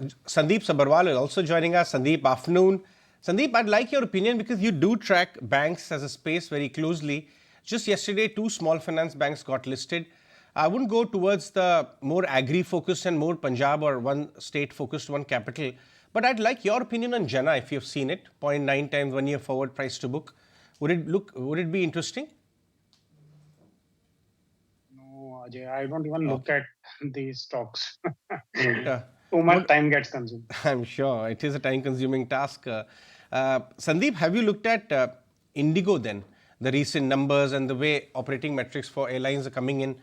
Sandip Sabharwal is also joining us. Sandip, afternoon. Sandip, I'd like your opinion because you do track banks as a space very closely. Just yesterday, two small finance banks got listed. I wouldn't go towards the more agri-focused and more Punjab or one state-focused, one capital. But I'd like your opinion on Jana, if you've seen it. 0.9 times 1 year forward price to book. Would it be interesting? No, Ajay, I don't even look at these stocks. Uh, Too much time gets consumed. I'm sure it is a time-consuming task. Sandeep, have you looked at Indigo then? The recent numbers and the way operating metrics for airlines are coming in.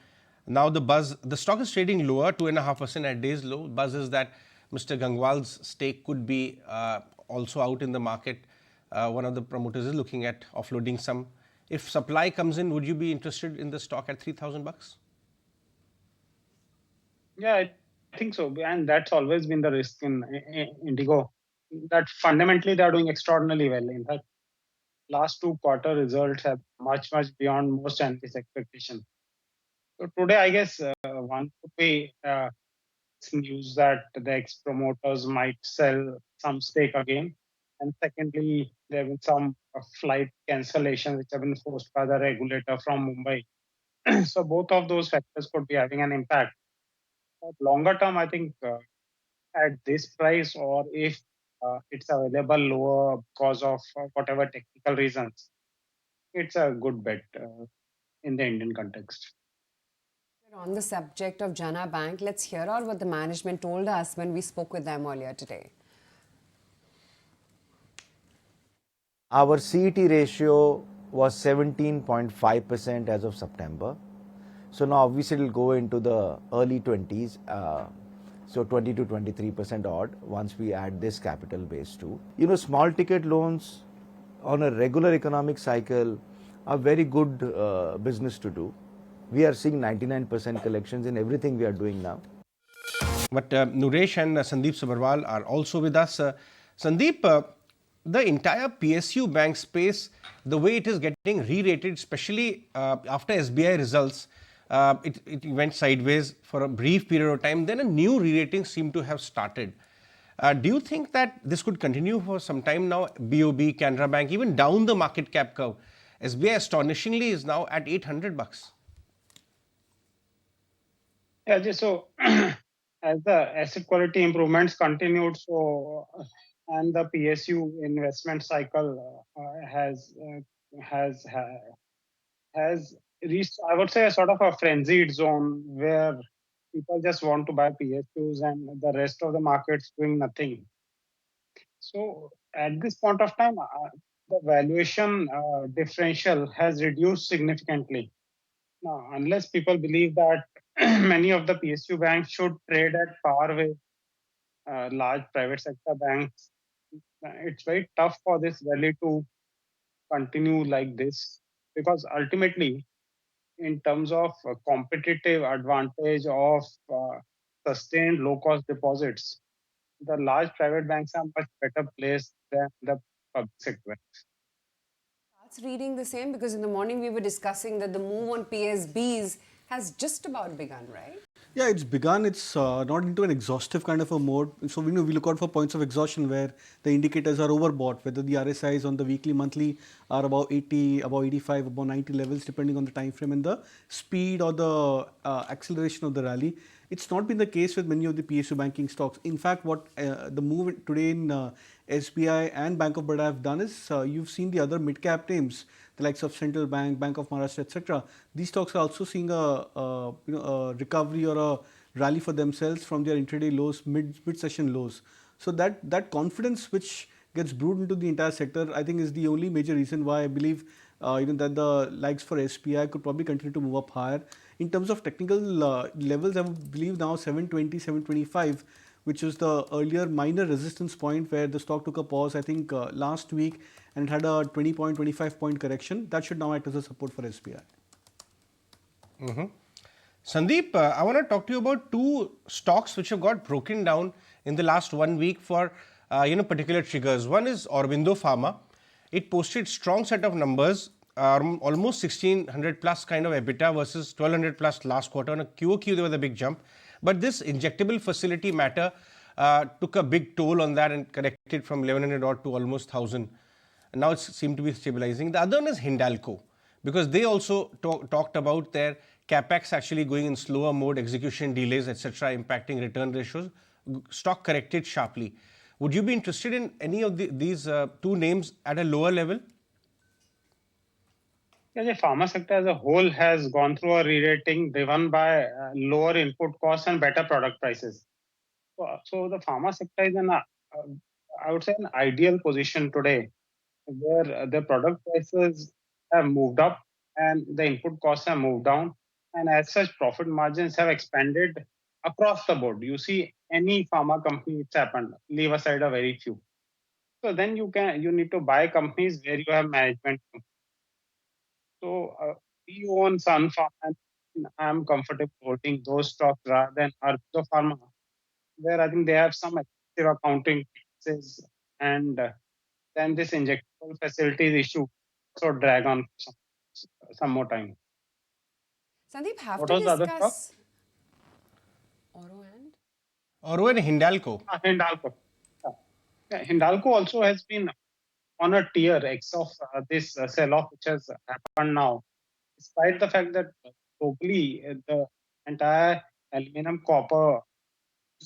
Now the stock is trading lower, 2.5% at day's low. Buzz is that Mr. Gangwal's stake could be also out in the market. One of the promoters is looking at offloading some. If supply comes in, would you be interested in the stock at $3,000? Yeah, I think so. And that's always been the risk in Indigo. That fundamentally they are doing extraordinarily well. In fact, last two quarter results have much beyond most analyst expectation. So today, I guess one could be news that the ex-promoters might sell some stake again. And secondly, there have been some flight cancellations which have been forced by the regulator from Mumbai. So both of those factors could be having an impact. But longer term, I think at this price, or if it's available lower because of whatever technical reasons, it's a good bet in the Indian context. On the subject of Jana Bank, let's hear out what the management told us when we spoke with them earlier today. Our CET ratio was 17.5% as of September. So now obviously it will go into the early 20s, so 20 to 23% odd once we add this capital base too. Small ticket loans on a regular economic cycle are very good business to do. We are seeing 99% collections in everything we are doing now. But Nuresh and Sandip Sabharwal are also with us. Sandip, the entire PSU bank space, the way it is getting re-rated, especially after SBI results, it went sideways for a brief period of time. Then a new re-rating seemed to have started. Do you think that this could continue for some time now? BOB, Canara Bank, even down the market cap curve, SBI astonishingly is now at $800. Yeah, just so as the asset quality improvements continued, and the PSU investment cycle has reached, I would say, a sort of a frenzied zone where people just want to buy PSUs and the rest of the market's doing nothing. So at this point of time, the valuation differential has reduced significantly. Now, unless people believe that many of the PSU banks should trade at par with large private sector banks, it's very tough for this rally to continue like this, because ultimately, in terms of competitive advantage of sustained low-cost deposits, the large private banks are much better placed than the public sector banks. That's reading the same, because in the morning we were discussing that the move on PSBs has just about begun, right? Yeah, it's begun. It's not into an exhaustive kind of a mode. So we look out for points of exhaustion where the indicators are overbought, whether the RSIs on the weekly, monthly are about 80, about 85, about 90 levels, depending on the time frame and the speed or the acceleration of the rally. It's not been the case with many of the PSU banking stocks. In fact, what the move today in SBI and Bank of Baroda have done is you've seen the other mid-cap names, the likes of Central Bank, Bank of Maharashtra, etc. These stocks are also seeing a recovery or a rally for themselves from their intraday lows, mid-session lows. So that confidence which gets brewed into the entire sector, I think, is the only major reason why I believe that the likes for SPI could probably continue to move up higher. In terms of technical levels, I would believe now 720, 725, which was the earlier minor resistance point where the stock took a pause, I think, last week, and it had a 20 point, 25 point correction. That should now act as a support for SBI. Sandeep, I want to talk to you about two stocks which have got broken down in the last 1 week for particular triggers. One is Aurobindo Pharma. It posted strong set of numbers, almost 1600 plus kind of EBITDA versus 1200 plus last quarter. On a QOQ, there was a big jump. But this injectable facility matter took a big toll on that and corrected from 1100 odd to almost 1000. And now it seemed to be stabilizing. The other one is Hindalco, because they also talked about their capex actually going in slower mode, execution delays, etc., impacting return ratios. Stock corrected sharply. Would you be interested in any of these two names at a lower level? Yeah, the pharma sector as a whole has gone through a re-rating driven by lower input costs and better product prices. So the pharma sector is I would say, an ideal position today, where the product prices have moved up and the input costs have moved down, and as such, profit margins have expanded across the board. You see, any pharma company, it's happened. Leave aside a very few. So then you need to buy companies where you have management. So we own Sun Pharma, and I'm comfortable holding those stocks rather than Arvindo Pharma, where I think they have some excessive accounting practices, and then this injectable facilities issue so drag on for some more time. Sandeep, have What to was the other stock? discuss Oro and Or in Hindalco? Hindalco. Yeah, Hindalco also has been on a tear X of this sell-off which has happened now, despite the fact that globally the entire aluminum, copper,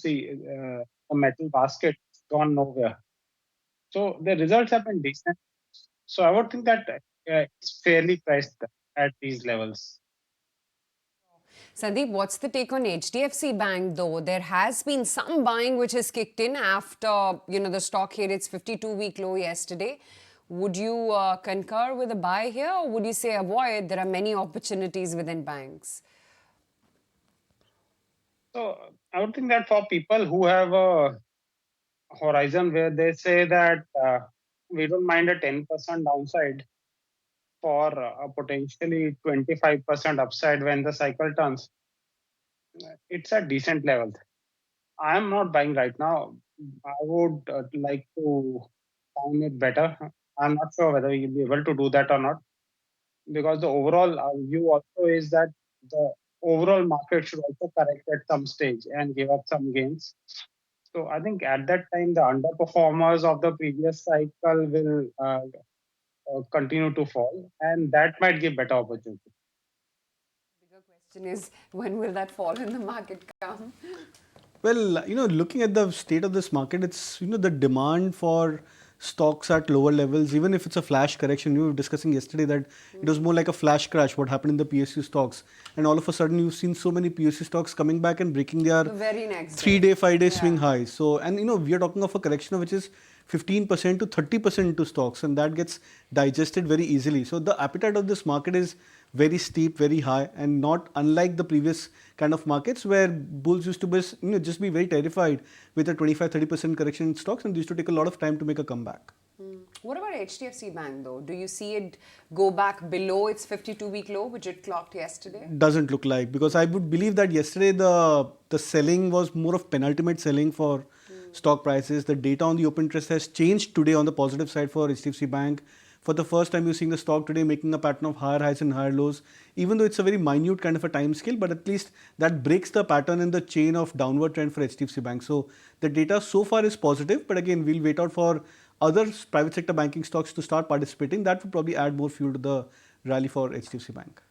the metal basket has gone nowhere. So the results have been decent. So I would think that it's fairly priced at these levels. Sandeep, what's the take on HDFC Bank though? There has been some buying which has kicked in after, the stock hit its 52-week low yesterday. Would you concur with a buy here, or would you say avoid? There are many opportunities within banks. So I would think that for people who have a horizon where they say that we don't mind a 10% downside for a potentially 25% upside when the cycle turns, it's a decent level. I am not buying right now. I would like to time it better. I'm not sure whether you'll be able to do that or not, because the overall view also is that the overall market should also correct at some stage and give up some gains. So I think at that time, the underperformers of the previous cycle will continue to fall, and that might give better opportunity. Bigger question is, when will that fall in the market come? Well, looking at the state of this market, it's, the demand for stocks at lower levels, even if it's a flash correction. You were discussing yesterday that it was more like a flash crash, what happened in the PSU stocks. And all of a sudden, you've seen so many PSU stocks coming back and breaking their The very next 3-day, 5-day swing highs. So, and, we are talking of a correction which is 15% to 30% to stocks, and that gets digested very easily. So the appetite of this market is very steep, very high, and not unlike the previous kind of markets where bulls used to be, just be very terrified with a 25-30% correction in stocks, and they used to take a lot of time to make a comeback. What about HDFC Bank though? Do you see it go back below its 52-week low, which it clocked yesterday? Doesn't look like, because I would believe that yesterday the selling was more of penultimate selling for stock prices. The data on the open interest has changed today on the positive side for HDFC Bank. For the first time, you're seeing the stock today making a pattern of higher highs and higher lows, even though it's a very minute kind of a time scale, but at least that breaks the pattern in the chain of downward trend for HDFC Bank. So the data so far is positive, but again, we'll wait out for other private sector banking stocks to start participating. That would probably add more fuel to the rally for HDFC Bank.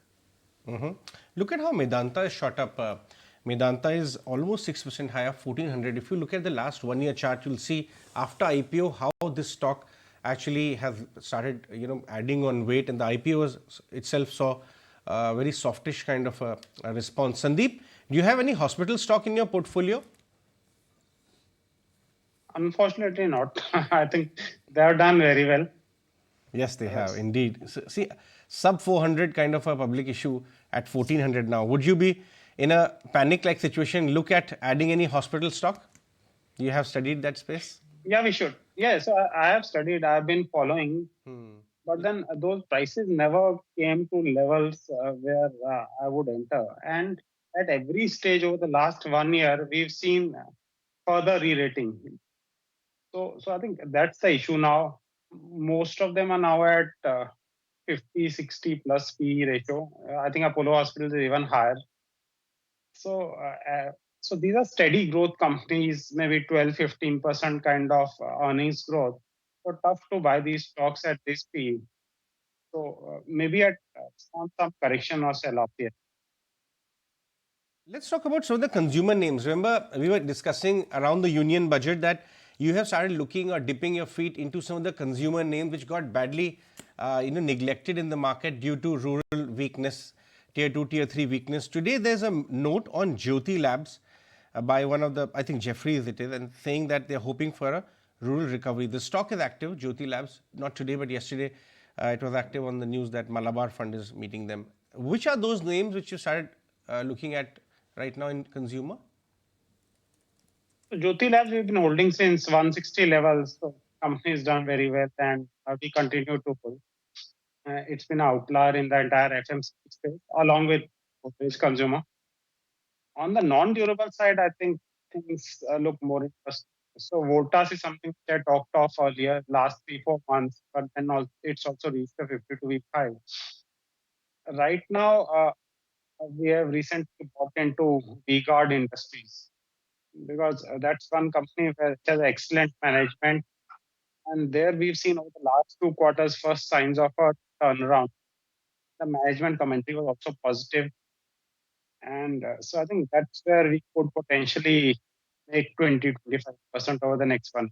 Look at how Medanta is shot up. Medanta is almost 6% higher, 1400. If you look at the last 1 year chart, you'll see after IPO how this stock actually has started, adding on weight, and the IPO itself saw a very softish kind of a response. Sandeep, do you have any hospital stock in your portfolio? Unfortunately, not. I think they have done very well. Yes, they have indeed. So, see, sub 400 kind of a public issue at 1400 now. Would you be in a panic-like situation, look at adding any hospital stock? You have studied that space? Yeah, we should. Yeah, so I have studied, I've been following, but then those prices never came to levels where I would enter. And at every stage over the last 1 year, we've seen further re-rating. So I think that's the issue now. Most of them are now at 50, 60 plus PE ratio. I think Apollo Hospitals is even higher. So So these are steady growth companies, maybe 12-15% kind of earnings growth. So tough to buy these stocks at this speed. So maybe at some correction or sell off here. Let's talk about some of the consumer names. Remember, we were discussing around the union budget that you have started looking or dipping your feet into some of the consumer names which got badly neglected in the market due to rural weakness, tier 2, tier 3 weakness. Today, there's a note on Jyoti Labs by one of the, I think Jeffries it is, and saying that they're hoping for a rural recovery. The stock is active, Jyoti Labs, not today, but yesterday it was active on the news that Malabar Fund is meeting them. Which are those names which you started looking at right now in consumer? So Jyoti Labs we've been holding since 160 levels. So company has done very well, and we continue to hold. It's been an outlier in the entire FMCG space, along with Godrej Consumer. On the non-durable side, I think things look more interesting. So Voltas is something which I talked of earlier, last 3-4 months, but then it's also reached a 52-week high. Right now, we have recently bought into V-Guard Industries because that's one company which has excellent management. And there we've seen over the last 2 quarters first signs of a turnaround. The management commentary was also positive. And so I think that's where we could potentially make 20-25% over the next one.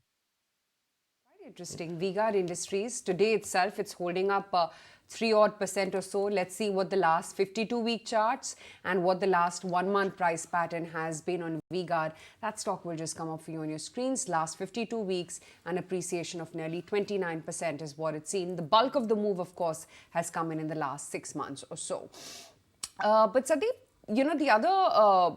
Quite interesting. V-Guard Industries, today itself, it's holding up 3% or so. Let's see what the last 52-week charts and what the last 1 month price pattern has been on V-Guard. That stock will just come up for you on your screens. Last 52 weeks, an appreciation of nearly 29% is what it's seen. The bulk of the move, of course, has come in the last 6 months or so. But Sandeep, the other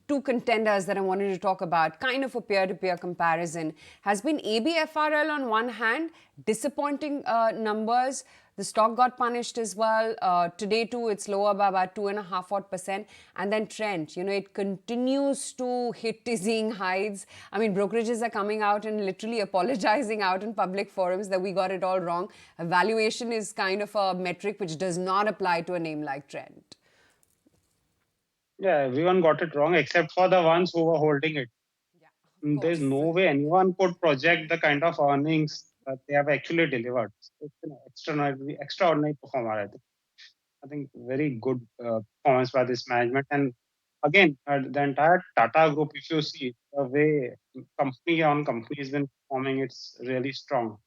two contenders that I wanted to talk about, kind of a peer-to-peer comparison, has been ABFRL on one hand, disappointing numbers. The stock got punished as well. Today too, it's lower by about 2.5%. And then Trent, it continues to hit dizzying heights. I mean, brokerages are coming out and literally apologizing out in public forums that we got it all wrong. Valuation is kind of a metric which does not apply to a name like Trent. Yeah, everyone got it wrong except for the ones who were holding it. Yeah, There's no way anyone could project the kind of earnings that they have actually delivered. It's an extraordinary performer, I think very good performance by this management. And again, the entire Tata group, if you see the way company on company has been performing, it's really strong.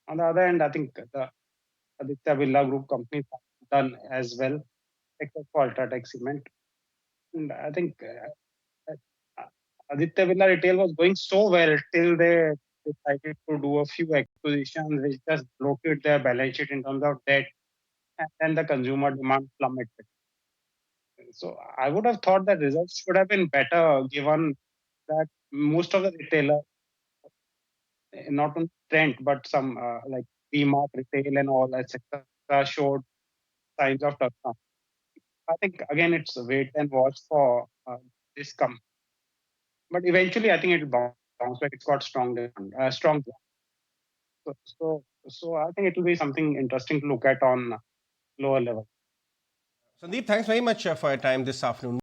On the other hand, I think the Aditya Birla Group companies have done as well, except for Ultratech Cement. And I think Aditya Birla Retail was going so well till they decided to do a few acquisitions which just bloated their balance sheet in terms of debt, and then the consumer demand plummeted. So I would have thought that results should have been better given that most of the retailers, not only Trent, but some like DMart retail and all, etc., showed signs of turnaround. I think again it's a wait and watch for this company. But eventually, I think it will bounce back. It's got strong demand, strong demand. So I think it will be something interesting to look at on lower level. Sandeep, thanks very much for your time this afternoon.